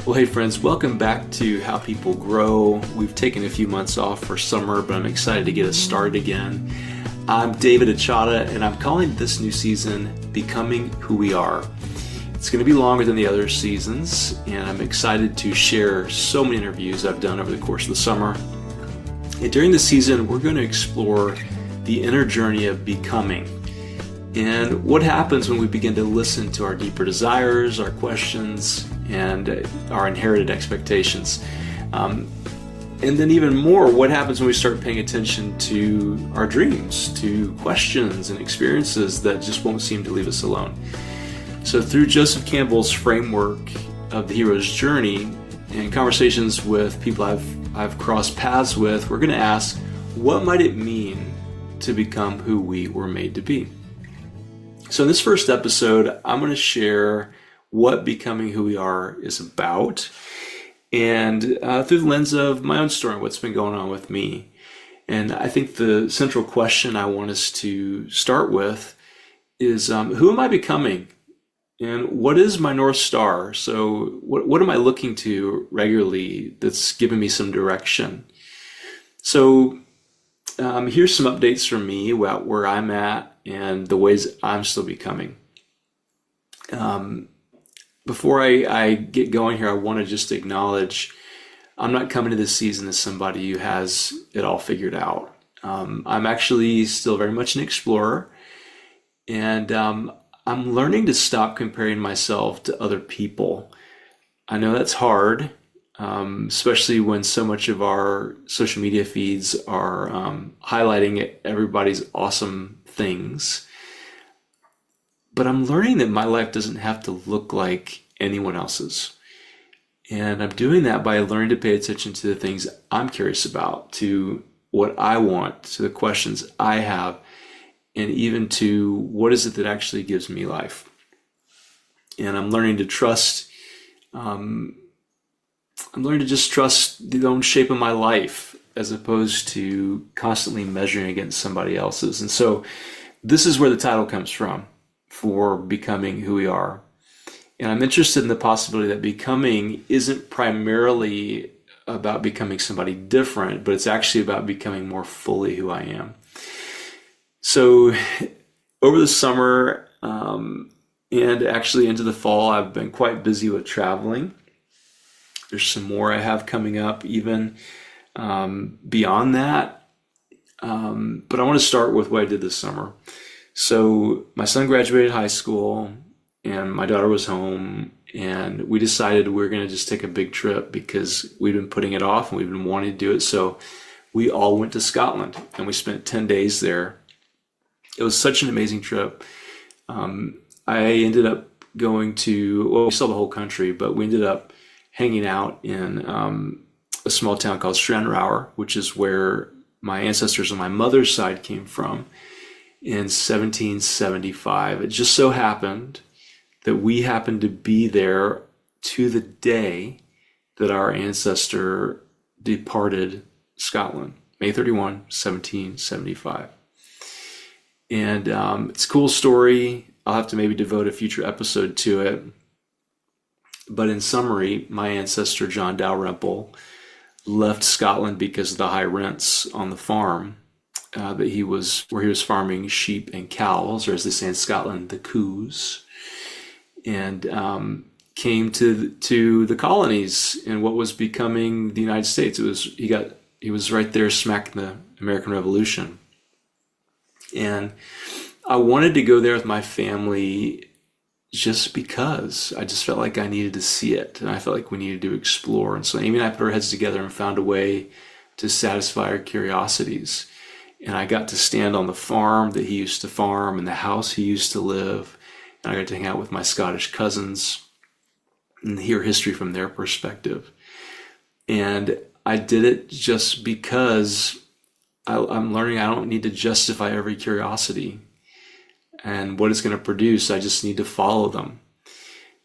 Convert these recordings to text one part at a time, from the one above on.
Well, hey friends, welcome back to How People Grow. We've taken a few months off for summer, but I'm excited to get us started again. I'm David Achata, and I'm calling this new season Becoming Who We Are. It's going to be longer than the other seasons, and I'm excited to share so many interviews I've done over the course of the summer. And during the season, we're going to explore the inner journey of becoming and what happens when we begin to listen to our deeper desires, our questions, and our inherited expectations. And then even more, what happens when we start paying attention to our dreams, to questions and experiences that just won't seem to leave us alone. So through Joseph Campbell's framework of the hero's journey and conversations with people I've crossed paths with, we're going to ask, what might it mean to become who we were made to be? So in this first episode, I'm going to share what becoming who we are is about, and through the lens of my own story, what's been going on with me. And I think the central question I want us to start with is, who am I becoming? And what is my North Star? So what am I looking to regularly that's giving me some direction? So here's some updates from me about where I'm at and the ways I'm still becoming. Before I get going here, I want to just acknowledge I'm not coming to this season as somebody who has it all figured out. I'm actually still very much an explorer, and I'm learning to stop comparing myself to other people. I know that's hard, especially when so much of our social media feeds are highlighting everybody's awesome things. But I'm learning that my life doesn't have to look like anyone else's. And I'm doing that by learning to pay attention to the things I'm curious about, to what I want, to the questions I have, and even to what is it that actually gives me life. And I'm learning to trust, I'm learning to just trust the own shape of my life as opposed to constantly measuring against somebody else's. And so this is where the title comes from for Becoming Who We Are. And I'm interested in the possibility that becoming isn't primarily about becoming somebody different, but it's actually about becoming more fully who I am. So over the summer and actually into the fall, I've been quite busy with traveling. There's some more I have coming up even beyond that. But I want to start with what I did this summer. So my son graduated high school and my daughter was home, and we decided we were going to just take a big trip because we'd been putting it off and we've been wanting to do it. So we all went to Scotland and we spent 10 days there. It was such an amazing trip. I ended up going to, well, we saw the whole country, but we ended up hanging out in a small town called Rohr, which is where my ancestors on my mother's side came from in 1775. It just so happened that we happened to be there to the day that our ancestor departed Scotland, May 31, 1775. And it's a cool story. I'll have to maybe devote a future episode to it. But in summary, my ancestor John Dalrymple left Scotland because of the high rents on the farm where he was farming sheep and cows, or as they say in Scotland, the coos, and came to the colonies in what was becoming the United States. He was right there smack in the American Revolution. And I wanted to go there with my family just because I just felt like I needed to see it, and I felt like we needed to explore. And so Amy and I put our heads together and found a way to satisfy our curiosities. And I got to stand on the farm that he used to farm and the house he used to live. And I got to hang out with my Scottish cousins and hear history from their perspective. And I did it just because I'm learning I don't need to justify every curiosity and what it's going to produce. I just need to follow them.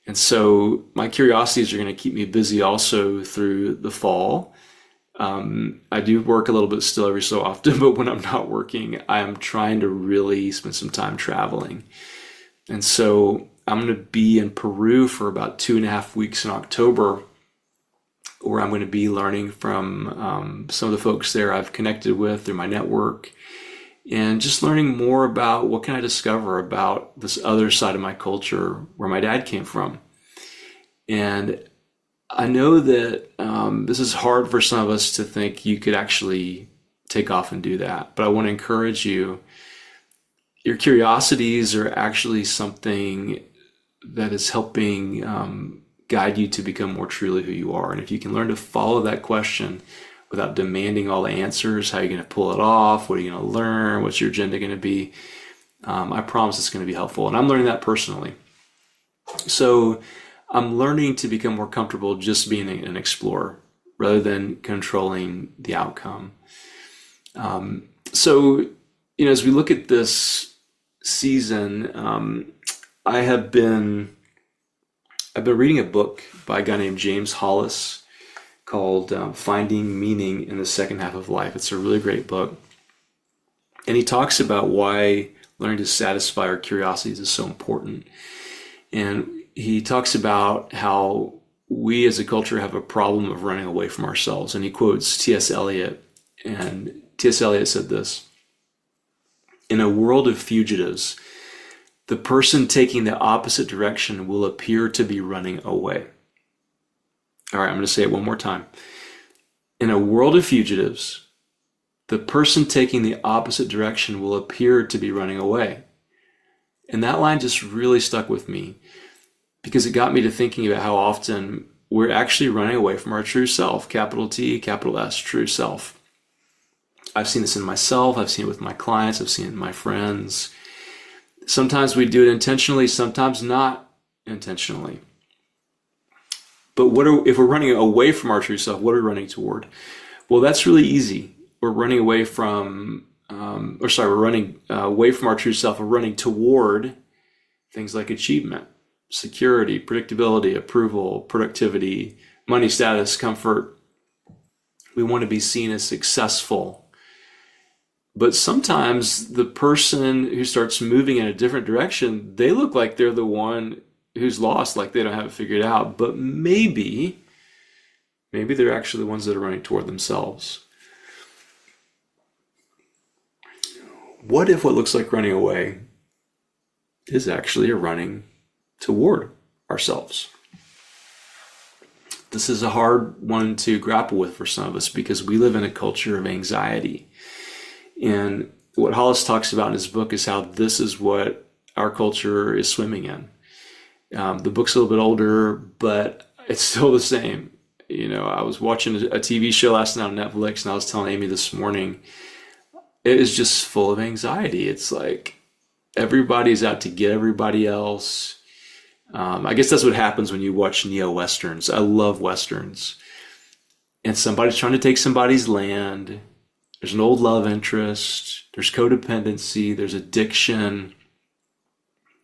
And so my curiosities are going to keep me busy also through the fall. I do work a little bit still every so often, but when I'm not working, I am trying to really spend some time traveling. And so I'm going to be in Peru for about 2.5 weeks in October. where I'm going to be learning from some of the folks there I've connected with through my network, and just learning more about what can I discover about this other side of my culture where my dad came from. And I know that this is hard for some of us to think you could actually take off and do that, but I want to encourage you. Your curiosities are actually something that is helping guide you to become more truly who you are. And if you can learn to follow that question without demanding all the answers, how are you going to pull it off? What are you going to learn? What's your agenda going to be? I promise it's going to be helpful. And I'm learning that personally. So I'm learning to become more comfortable just being an explorer rather than controlling the outcome. So, as we look at this season, I've been reading a book by a guy named James Hollis called Finding Meaning in the Second Half of Life. It's a really great book. And he talks about why learning to satisfy our curiosities is so important. And he talks about how we as a culture have a problem of running away from ourselves. And he quotes T.S. Eliot. And T.S. Eliot said this: "In a world of fugitives, the person taking the opposite direction will appear to be running away." All right, I'm going to say it one more time. In a world of fugitives, the person taking the opposite direction will appear to be running away. And that line just really stuck with me because it got me to thinking about how often we're actually running away from our true self, capital T, capital S, true self. I've seen this in myself. I've seen it with my clients. I've seen it in my friends. Sometimes we do it intentionally, sometimes not intentionally. But if we're running away from our true self, what are we running toward? Well, that's really easy. We're running away from, we're running away from our true self. We're running toward things like achievement, security, predictability, approval, productivity, money, status, comfort. We want to be seen as successful. But sometimes the person who starts moving in a different direction, they look like they're the one who's lost, like they don't have it figured out. But maybe they're actually the ones that are running toward themselves. What if what looks like running away is actually a running toward ourselves? This is a hard one to grapple with for some of us because we live in a culture of anxiety. And what Hollis talks about in his book is how this is what our culture is swimming in. The book's a little bit older, but it's still the same. I was watching a TV show last night on Netflix, and I was telling Amy this morning, it is just full of anxiety. It's like everybody's out to get everybody else. I guess that's what happens when you watch neo-Westerns. I love Westerns. And somebody's trying to take somebody's land. There's an old love interest, there's codependency, there's addiction,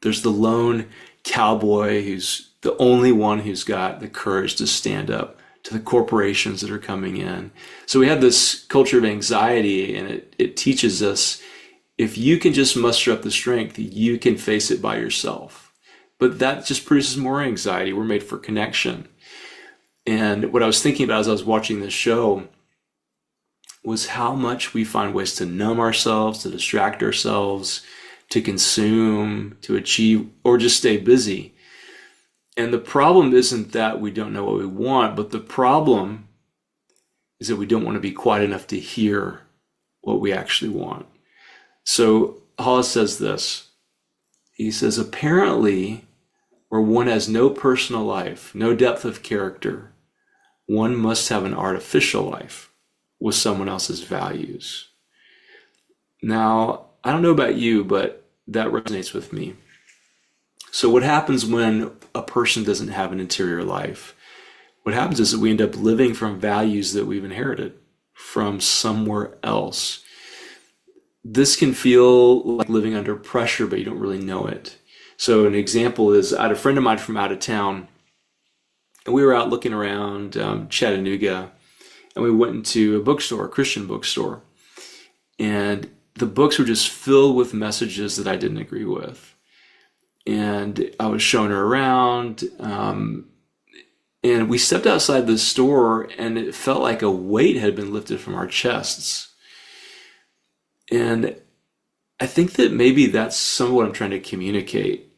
there's the lone cowboy who's the only one who's got the courage to stand up to the corporations that are coming in. So we have this culture of anxiety, and it teaches us if you can just muster up the strength, you can face it by yourself. But that just produces more anxiety. We're made for connection. And what I was thinking about as I was watching this show was how much we find ways to numb ourselves, to distract ourselves, to consume, to achieve, or just stay busy. And the problem isn't that we don't know what we want, but the problem is that we don't want to be quiet enough to hear what we actually want. So Hollis says this. He says, apparently, where one has no personal life, no depth of character, one must have an artificial life with someone else's values. Now, I don't know about you, but that resonates with me. So what happens when a person doesn't have an interior life? What happens is that we end up living from values that we've inherited from somewhere else. This can feel like living under pressure, but you don't really know it. So an example is I had a friend of mine from out of town, and we were out looking around Chattanooga, and we went into a bookstore, a Christian bookstore, and the books were just filled with messages that I didn't agree with. And I was showing her around, and And we stepped outside the store and it felt like a weight had been lifted from our chests. And I think that maybe that's some of what I'm trying to communicate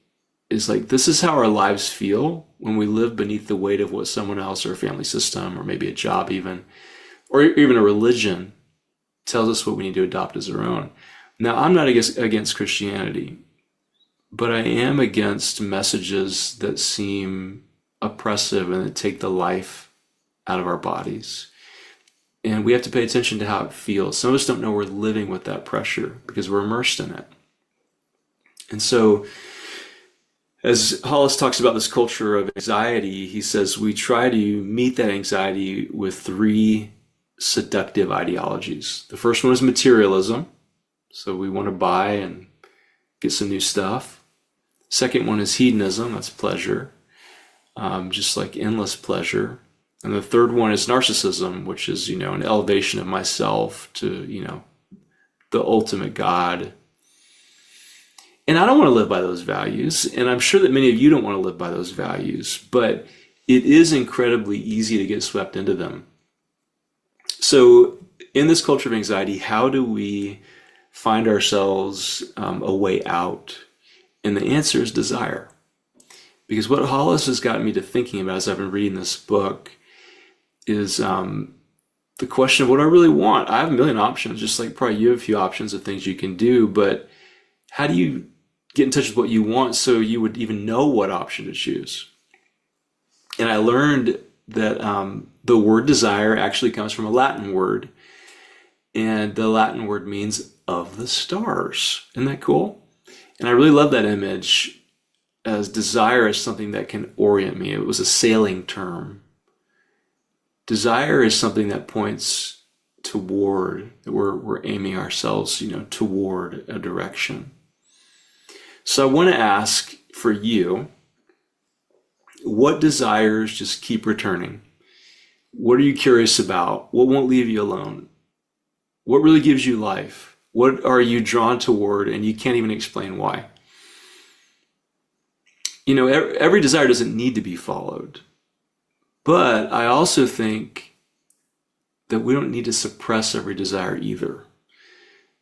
is like, this is how our lives feel when we live beneath the weight of what someone else or a family system or maybe a job even, or even a religion tells us what we need to adopt as our own. Now, I'm not against Christianity, but I am against messages that seem oppressive and that take the life out of our bodies. And we have to pay attention to how it feels. Some of us don't know we're living with that pressure because we're immersed in it. And so, as Hollis talks about this culture of anxiety, he says we try to meet that anxiety with three seductive ideologies. The first one is materialism. So we want to buy and get some new stuff. Second one is hedonism. That's pleasure, just like endless pleasure. And the third one is narcissism, which is, an elevation of myself to, the ultimate God. And I don't want to live by those values. And I'm sure that many of you don't want to live by those values, but it is incredibly easy to get swept into them. So in this culture of anxiety, how do we find ourselves a way out? And the answer is desire. Because what Hollis has gotten me to thinking about as I've been reading this book is the question of what I really want. I have a million options, just like probably you have a few options of things you can do, but how do you get in touch with what you want so you would even know what option to choose? And I learned that the word desire actually comes from a Latin word, and the Latin word means of the stars. Isn't that cool? And I really love that image, as desire is something that can orient me. It was a sailing term. Desire is something that points toward, that we're aiming ourselves, toward a direction. So I want to ask for you, what desires just keep returning? What are you curious about? What won't leave you alone? What really gives you life? What are you drawn toward and you can't even explain why? Every desire doesn't need to be followed. But I also think that we don't need to suppress every desire either.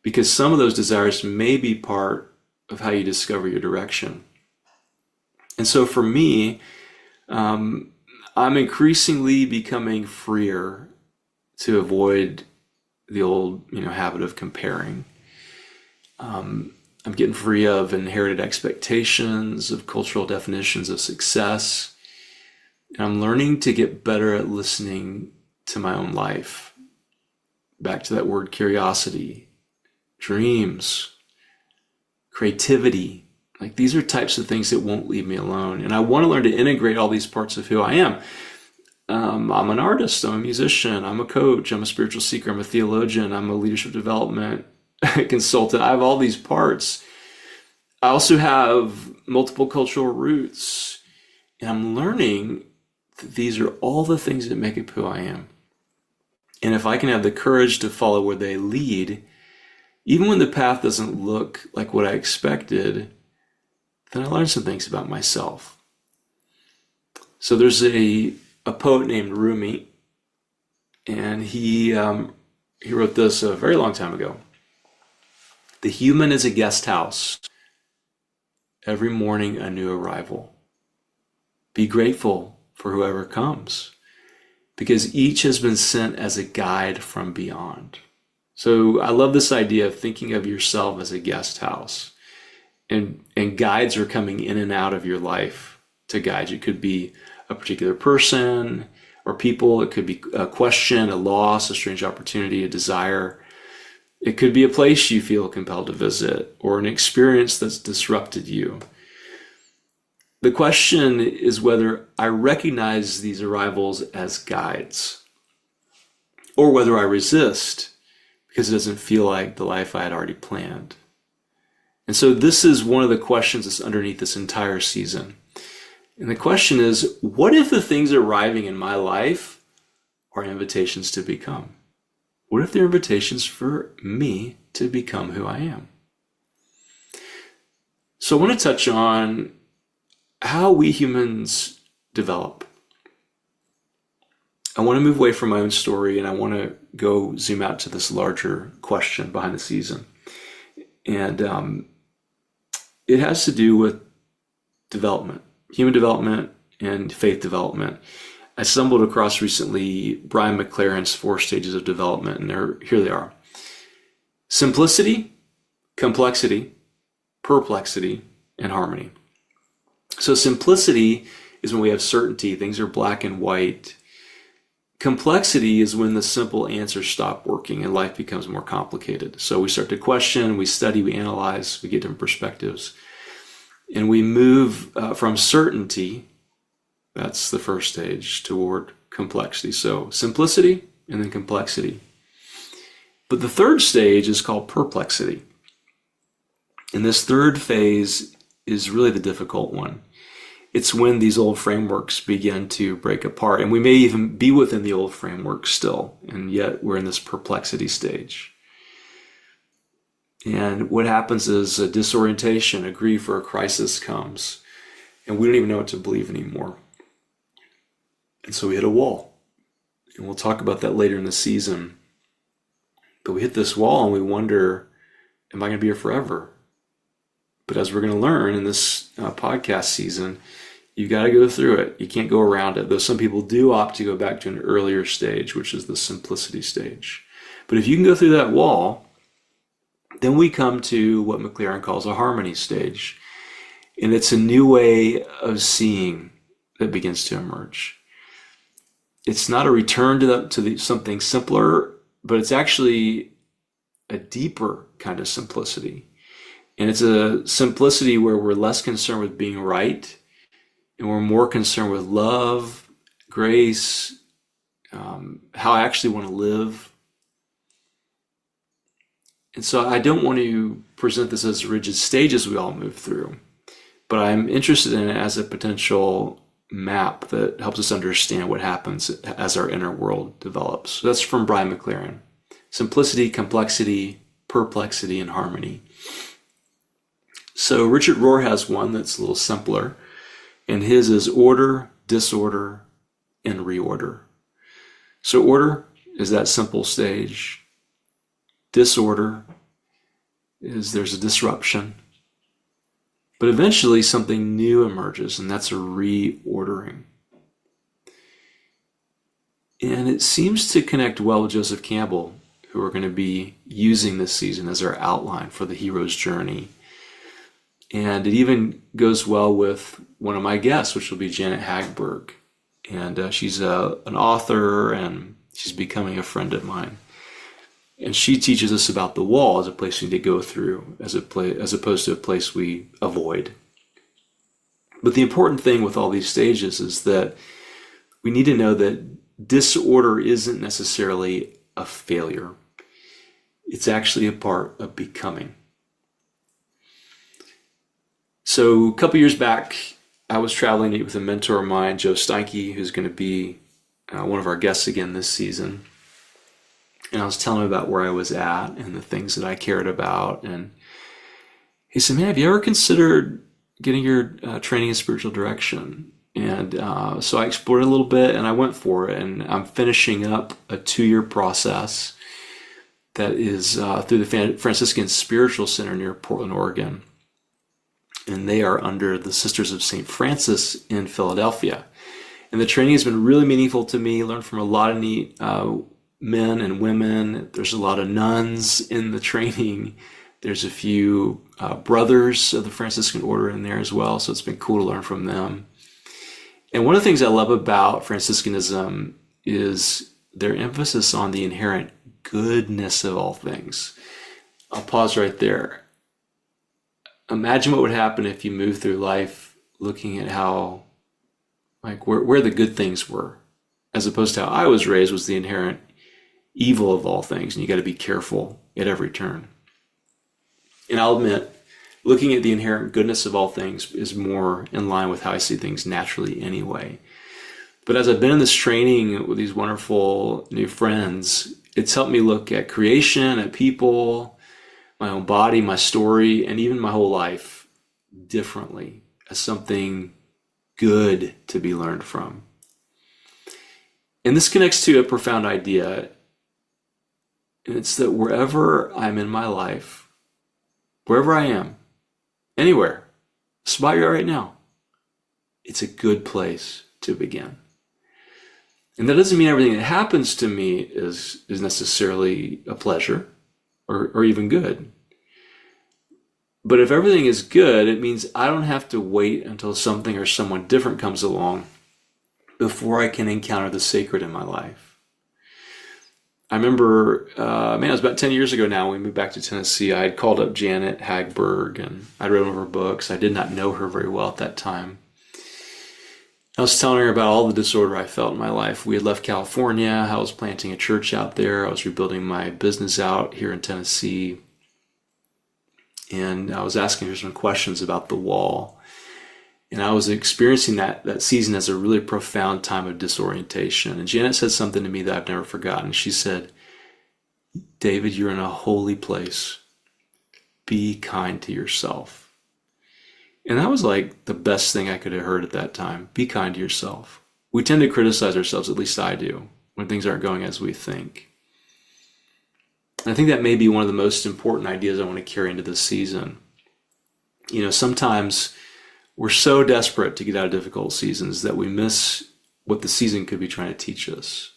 Because some of those desires may be part of how you discover your direction. And so for me, I'm increasingly becoming freer to avoid the old, habit of comparing. I'm getting free of inherited expectations, of cultural definitions of success. And I'm learning to get better at listening to my own life. Back to that word curiosity, dreams, creativity. Like these are types of things that won't leave me alone. And I want to learn to integrate all these parts of who I am. I'm an artist, I'm a musician, I'm a coach, I'm a spiritual seeker, I'm a theologian, I'm a leadership development consultant. I have all these parts. I also have multiple cultural roots. And I'm learning that these are all the things that make up who I am. And if I can have the courage to follow where they lead, even when the path doesn't look like what I expected, then I learn some things about myself. So there's a poet named Rumi, and he wrote this a very long time ago. The human is a guest house, every morning a new arrival. Be grateful for whoever comes, because each has been sent as a guide from beyond. So I love this idea of thinking of yourself as a guest house, and guides are coming in and out of your life to guide you. It could be a particular person or people. It could be a question, a loss, a strange opportunity, a desire. It could be a place you feel compelled to visit or an experience that's disrupted you. The question is whether I recognize these arrivals as guides or whether I resist because it doesn't feel like the life I had already planned. And so this is one of the questions that's underneath this entire season. And the question is, what if the things arriving in my life are invitations to become? What if they're invitations for me to become who I am? So I want to touch on how we humans develop. I want to move away from my own story and I want to go zoom out to this larger question behind the season. And it has to do with development, human development and faith development. I stumbled across recently Brian McLaren's 4 stages of development, and here they are: simplicity, complexity, perplexity, and harmony. So simplicity is when we have certainty, things are black and white. Complexity is when the simple answers stop working and life becomes more complicated. So we start to question, we study, we analyze, we get different perspectives. And we move from certainty, that's the first stage, toward complexity. So simplicity and then complexity. But the third stage is called perplexity. And this third phase is really the difficult one. It's when these old frameworks begin to break apart. And we may even be within the old framework still, and yet we're in this perplexity stage. And what happens is a disorientation, a grief, or a crisis comes, and we don't even know what to believe anymore. And so we hit a wall. And we'll talk about that later in the season. But we hit this wall and we wonder, am I going to be here forever? But as we're going to learn in this podcast season, you've got to go through it. You can't go around it. Though some people do opt to go back to an earlier stage, which is the simplicity stage. But if you can go through that wall, then we come to what McLaren calls a harmony stage. And it's a new way of seeing that begins to emerge. It's not a return to something simpler, but it's actually a deeper kind of simplicity. And it's a simplicity where we're less concerned with being right, and we're more concerned with love, grace, how I actually want to live. And so I don't want to present this as rigid stages we all move through, but I'm interested in it as a potential map that helps us understand what happens as our inner world develops. So that's from Brian McLaren. Simplicity, complexity, perplexity, and harmony. So Richard Rohr has one that's a little simpler, and his is order, disorder, and reorder. So order is that simple stage. Disorder is there's a disruption. But eventually something new emerges, and that's a reordering. And it seems to connect well with Joseph Campbell, who we're going to be using this season as our outline for the hero's journey. And it even goes well with one of my guests, which will be Janet Hagberg. And she's an author, and she's becoming a friend of mine. And she teaches us about the wall as a place we need to go through, as opposed to a place we avoid. But the important thing with all these stages is that we need to know that disorder isn't necessarily a failure. It's actually a part of becoming. So a couple years back, I was traveling with a mentor of mine, Joe Steinke, who's going to be one of our guests again this season. And I was telling him about where I was at and the things that I cared about. And he said, man, have you ever considered getting your training in spiritual direction? And so I explored a little bit and I went for it. And I'm finishing up a 2-year process that is through the Franciscan Spiritual Center near Portland, Oregon. And they are under the Sisters of St. Francis in Philadelphia. And the training has been really meaningful to me. Learned from a lot of neat men and women. There's a lot of nuns in the training. There's a few brothers of the Franciscan order in there as well. So it's been cool to learn from them. And one of the things I love about Franciscanism is their emphasis on the inherent goodness of all things. I'll pause right there. Imagine what would happen if you moved through life looking at how, like, where the good things were, as opposed to how I was raised was the inherent evil of all things, and you got to be careful at every turn. And I'll admit, looking at the inherent goodness of all things is more in line with how I see things naturally anyway. But as I've been in this training with these wonderful new friends, it's helped me look at creation, at people, my own body, my story, and even my whole life differently, as something good to be learned from. And this connects to a profound idea, and it's that wherever I'm in my life, wherever I am, anywhere, spot you're at right now, it's a good place to begin. And that doesn't mean everything that happens to me is necessarily a pleasure or even good. But if everything is good, it means I don't have to wait until something or someone different comes along before I can encounter the sacred in my life. I remember, it was about 10 years ago now, when we moved back to Tennessee. I had called up Janet Hagberg and I'd read one of her books. I did not know her very well at that time. I was telling her about all the disorder I felt in my life. We had left California. I was planting a church out there. I was rebuilding my business out here in Tennessee. And I was asking her some questions about the wall. And I was experiencing that season as a really profound time of disorientation. And Janet said something to me that I've never forgotten. She said, "David, you're in a holy place. Be kind to yourself." And that was like the best thing I could have heard at that time. Be kind to yourself. We tend to criticize ourselves, at least I do, when things aren't going as we think. And I think that may be one of the most important ideas I want to carry into this season. You know, sometimes we're so desperate to get out of difficult seasons that we miss what the season could be trying to teach us.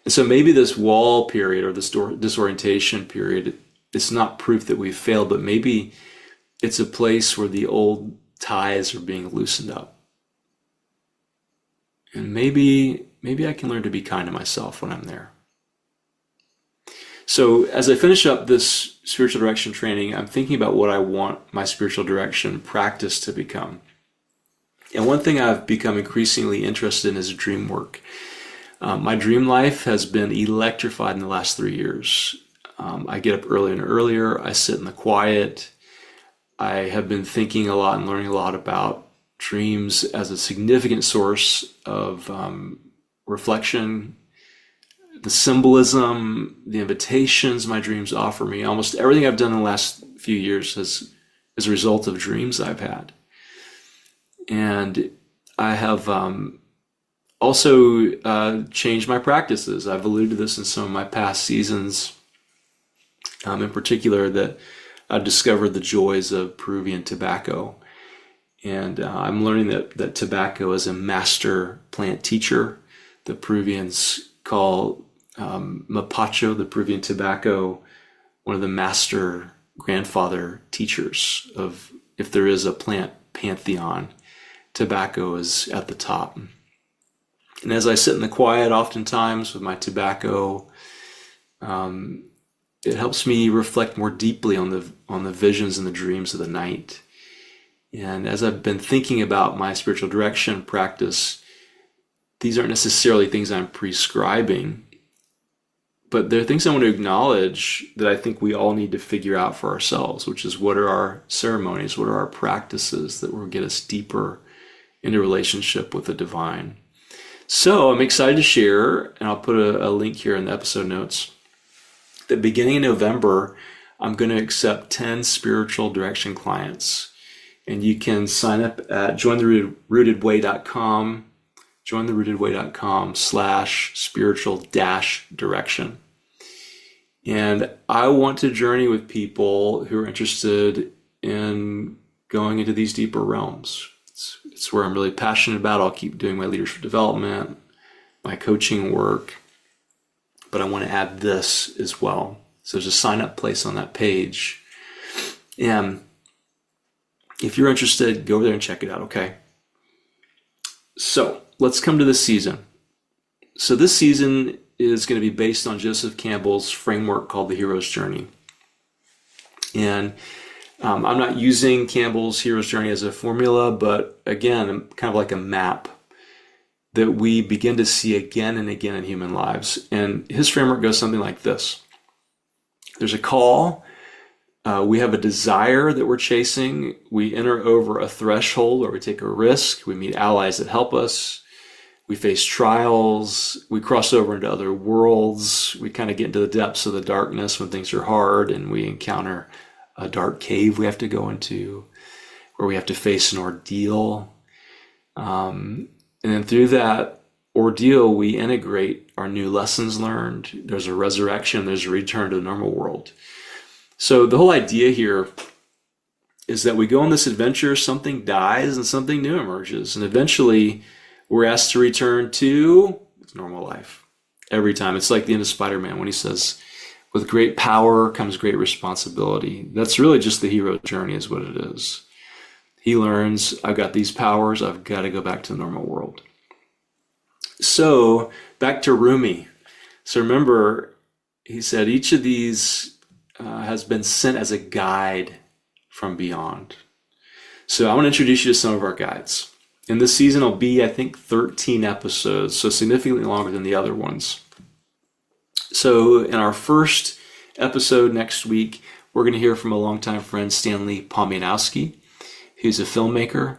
And so maybe this wall period or this disorientation period, it's not proof that we've failed, but maybe it's a place where the old ties are being loosened up. And maybe I can learn to be kind to myself when I'm there. So as I finish up this spiritual direction training, I'm thinking about what I want my spiritual direction practice to become. And one thing I've become increasingly interested in is dream work. My dream life has been electrified in the last 3 years. I get up earlier and earlier. I sit in the quiet. I have been thinking a lot and learning a lot about dreams as a significant source of reflection, the symbolism, the invitations my dreams offer me. Almost everything I've done in the last few years is a result of dreams I've had. And I have also changed my practices. I've alluded to this in some of my past seasons, in particular that I've discovered the joys of Peruvian tobacco. And I'm learning that tobacco is a master plant teacher. The Peruvians call mapacho, the Peruvian tobacco, one of the master grandfather teachers of, if there is a plant pantheon, tobacco is at the top. And as I sit in the quiet, oftentimes with my tobacco, it helps me reflect more deeply on the visions and the dreams of the night. And as I've been thinking about my spiritual direction practice, these aren't necessarily things I'm prescribing, but they're things I want to acknowledge that I think we all need to figure out for ourselves, which is, what are our ceremonies, what are our practices that will get us deeper into relationship with the divine. So I'm excited to share, and I'll put a link here in the episode notes, that beginning in November, I'm going to accept 10 spiritual direction clients. And you can sign up at jointherootedway.com, jointherootedway.com/spiritual-direction. And I want to journey with people who are interested in going into these deeper realms. It's where I'm really passionate about. I'll keep doing my leadership development, my coaching work, but I want to add this as well. So there's a sign up place on that page. And if you're interested, go over there and check it out, okay? So let's come to this season. So this season is going to be based on Joseph Campbell's framework called the Hero's Journey. And I'm not using Campbell's Hero's Journey as a formula, but again, kind of like a map that we begin to see again and again in human lives. And his framework goes something like this. There's a call. We have a desire that we're chasing. We enter over a threshold where we take a risk. We meet allies that help us. We face trials. We cross over into other worlds. We kind of get into the depths of the darkness when things are hard, and we encounter a dark cave we have to go into, where we have to face an ordeal. And then through that ordeal, we integrate our new lessons learned. There's a resurrection, there's a return to the normal world. So the whole idea here is that we go on this adventure, something dies and something new emerges. And eventually we're asked to return to normal life every time. It's like the end of Spider-Man when he says, with great power comes great responsibility. That's really just the hero's journey is what it is. He learns, I've got these powers, I've got to go back to the normal world. So back to Rumi. So remember, he said each of these has been sent as a guide from beyond. So I want to introduce you to some of our guides. And this season will be, I think, 13 episodes, so significantly longer than the other ones. So in our first episode next week, we're going to hear from a longtime friend, Stanley Pomianowski, who's a filmmaker,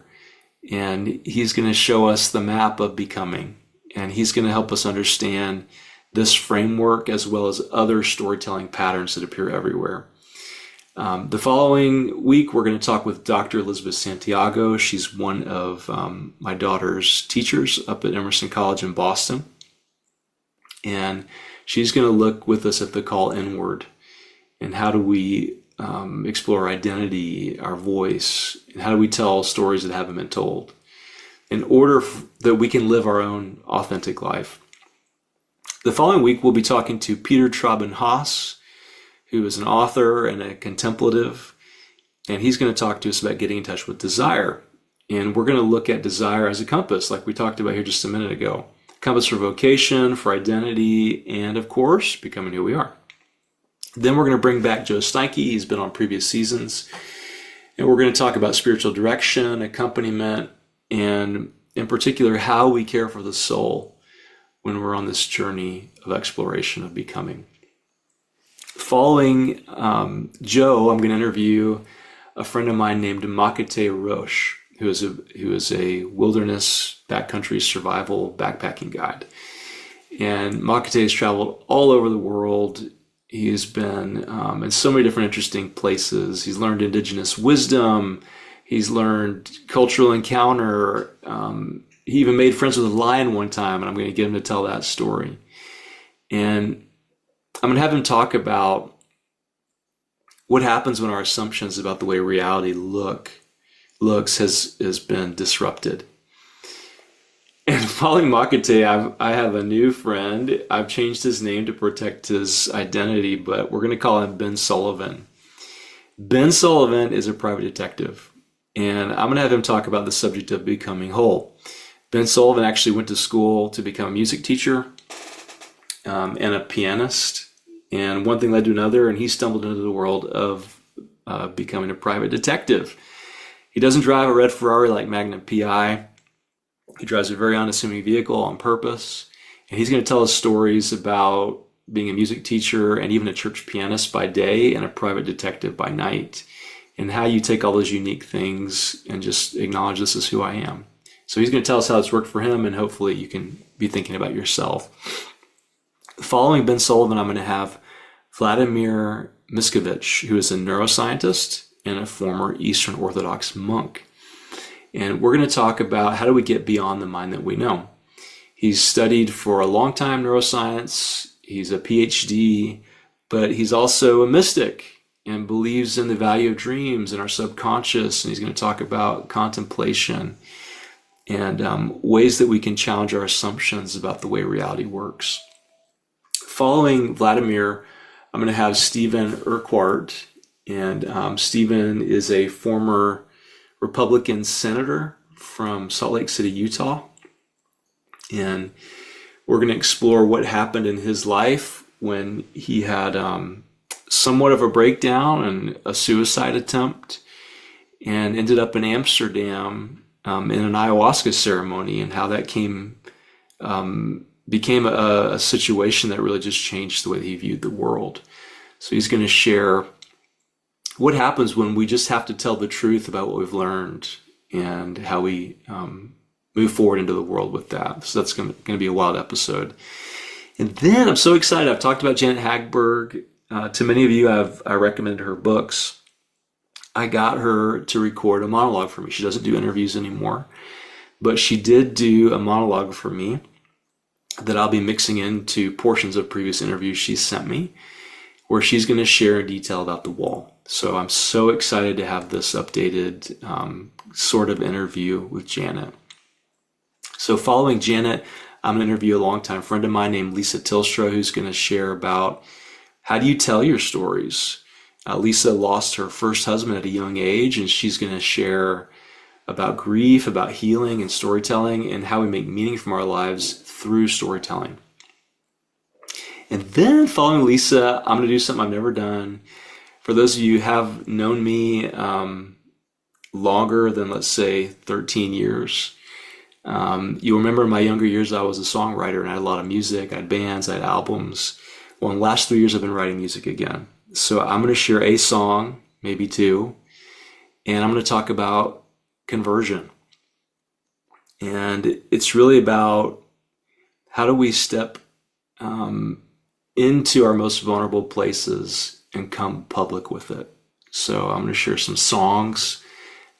and he's going to show us the map of becoming. And he's going to help us understand this framework as well as other storytelling patterns that appear everywhere. The following week, we're going to talk with Dr. Elizabeth Santiago. She's one of my daughter's teachers up at Emerson College in Boston. And she's going to look with us at the call inward and how do we explore identity, our voice, and how do we tell stories that haven't been told in order that we can live our own authentic life. The following week, we'll be talking to Peter Traben-Haas, who is an author and a contemplative, and he's going to talk to us about getting in touch with desire. And we're going to look at desire as a compass, like we talked about here just a minute ago. Compass for vocation, for identity, and of course, becoming who we are. Then we're going to bring back Joe Steinke. He's been on previous seasons. And we're going to talk about spiritual direction, accompaniment, and in particular, how we care for the soul when we're on this journey of exploration of becoming. Following Joe, I'm going to interview a friend of mine named Makate Rohr, who is a wilderness backcountry survival backpacking guide. And Makate has traveled all over the world. He's been in so many different interesting places. He's learned indigenous wisdom. He's learned cultural encounter. He even made friends with a lion one time, and I'm going to get him to tell that story. And I'm going to have him talk about what happens when our assumptions about the way reality looks has been disrupted. And following Makate, I have a new friend. I've changed his name to protect his identity, but we're going to call him Ben Sullivan. Ben Sullivan is a private detective, and I'm going to have him talk about the subject of becoming whole. Ben Sullivan actually went to school to become a music teacher and a pianist, and one thing led to another, and he stumbled into the world of becoming a private detective. He doesn't drive a red Ferrari like Magnum PI. He drives a very unassuming vehicle on purpose, and he's going to tell us stories about being a music teacher and even a church pianist by day and a private detective by night, and how you take all those unique things and just acknowledge this is who I am. So he's going to tell us how it's worked for him, and hopefully you can be thinking about yourself. Following Ben Sullivan, I'm going to have Vladimir Miskovich, who is a neuroscientist and a former Eastern Orthodox monk. And we're going to talk about how do we get beyond the mind that we know. He's studied for a long time neuroscience. He's a PhD, but he's also a mystic and believes in the value of dreams and our subconscious. And he's going to talk about contemplation and ways that we can challenge our assumptions about the way reality works. Following Vladimir, I'm going to have Stephen Urquhart. And Stephen is a former Republican senator from Salt Lake City, Utah. And we're going to explore what happened in his life when he had somewhat of a breakdown and a suicide attempt and ended up in Amsterdam in an ayahuasca ceremony, and how that became a situation that really just changed the way that he viewed the world. So he's going to share what happens when we just have to tell the truth about what we've learned and how we move forward into the world with that. So that's going to be a wild episode. And then I'm so excited. I've talked about Janet Hagberg. To many of you, I recommended her books. I got her to record a monologue for me. She doesn't do interviews anymore, but she did do a monologue for me. that I'll be mixing into portions of previous interviews she sent me, where she's going to share in detail about the wall. So I'm so excited to have this updated sort of interview with Janet. So following Janet, I'm going to interview a longtime friend of mine named Lisa Tilstra, who's going to share about how do you tell your stories. Lisa lost her first husband at a young age, and she's going to share about grief, about healing and storytelling, and how we make meaning from our lives through storytelling. And then following Lisa, I'm going to do something I've never done. For those of you who have known me longer than, let's say, 13 years, you'll remember in my younger years I was a songwriter and I had a lot of music. I had bands, I had albums. Well, in the last 3 years I've been writing music again. So I'm going to share a song, maybe two, and I'm going to talk about conversion. And it's really about how do we step into our most vulnerable places and come public with it. So I'm going to share some songs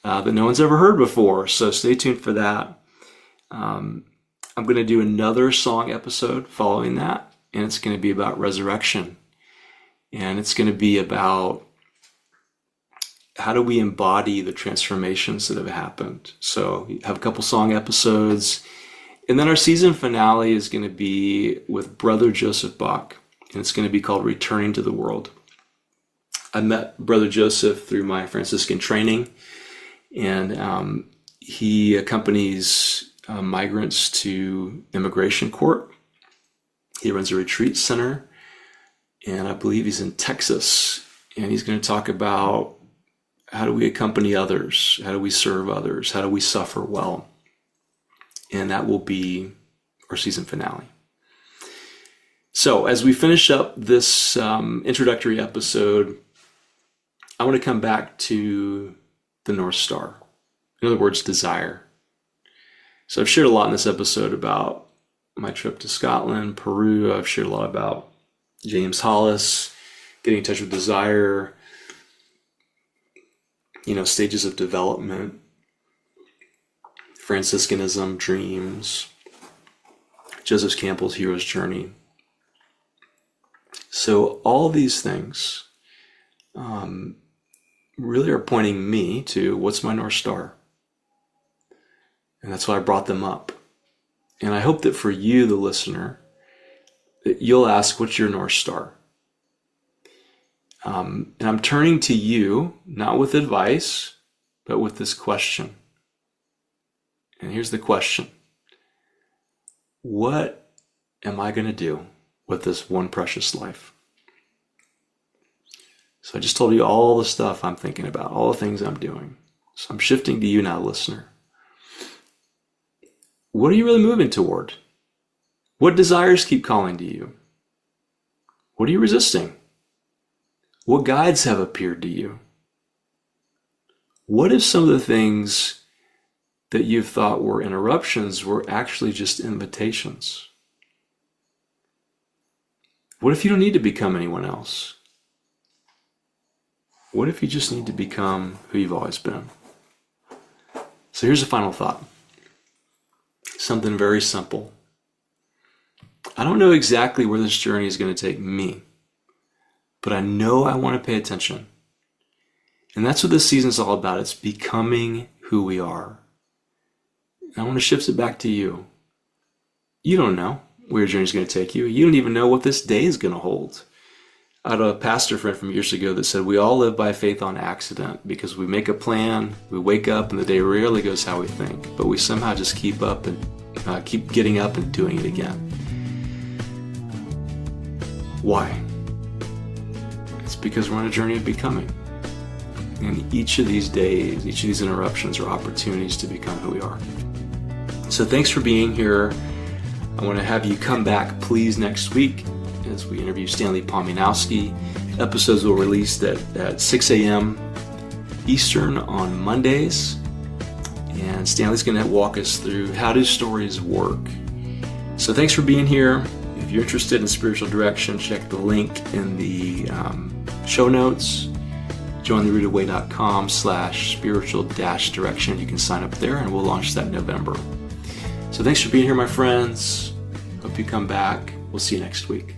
that no one's ever heard before. So stay tuned for that. I'm going to do another song episode following that, and it's going to be about resurrection. And it's going to be about how do we embody the transformations that have happened. So we have a couple song episodes. And then our season finale is going to be with Brother Joseph Bach, and it's going to be called Returning to the World. I met Brother Joseph through my Franciscan training, and he accompanies migrants to immigration court. He runs a retreat center, and I believe he's in Texas, and he's going to talk about how do we accompany others, how do we serve others, how do we suffer well. And that will be our season finale. So as we finish up this introductory episode, I want to come back to the North Star. In other words, desire. So I've shared a lot in this episode about my trip to Scotland, Peru. I've shared a lot about James Hollis, getting in touch with desire, stages of development, Franciscanism, dreams, Joseph Campbell's hero's journey. So all these things really are pointing me to what's my North Star. And that's why I brought them up. And I hope that for you, the listener, that you'll ask, what's your North Star? And I'm turning to you, not with advice, but with this question. And here's the question. What am I going to do with this one precious life? So I just told you all the stuff I'm thinking about, all the things I'm doing. So I'm shifting to you now, listener. What are you really moving toward? What desires keep calling to you? What are you resisting? What guides have appeared to you? What if some of the things that you've thought were interruptions were actually just invitations? What if you don't need to become anyone else? What if you just need to become who you've always been? So here's a final thought. Something very simple. I don't know exactly where this journey is going to take me, but I know I want to pay attention. And that's what this season is all about. It's becoming who we are. And I want to shift it back to you. You don't know where your journey is going to take you. You don't even know what this day is going to hold. I had a pastor friend from years ago that said, we all live by faith on accident because we make a plan, we wake up, and the day rarely goes how we think, but we somehow just keep getting up and doing it again. Why? It's because we're on a journey of becoming. And each of these days, each of these interruptions are opportunities to become who we are. So thanks for being here. I want to have you come back, please, next week as we interview Stanley Pominowski. Episodes will release at 6 a.m. Eastern on Mondays. And Stanley's going to walk us through how do stories work. So thanks for being here. If you're interested in spiritual direction, check the link in the show notes. jointherootedway.com/spiritual-direction. You can sign up there and we'll launch that in November. So thanks for being here, my friends. Hope you you come back. We'll see you next week.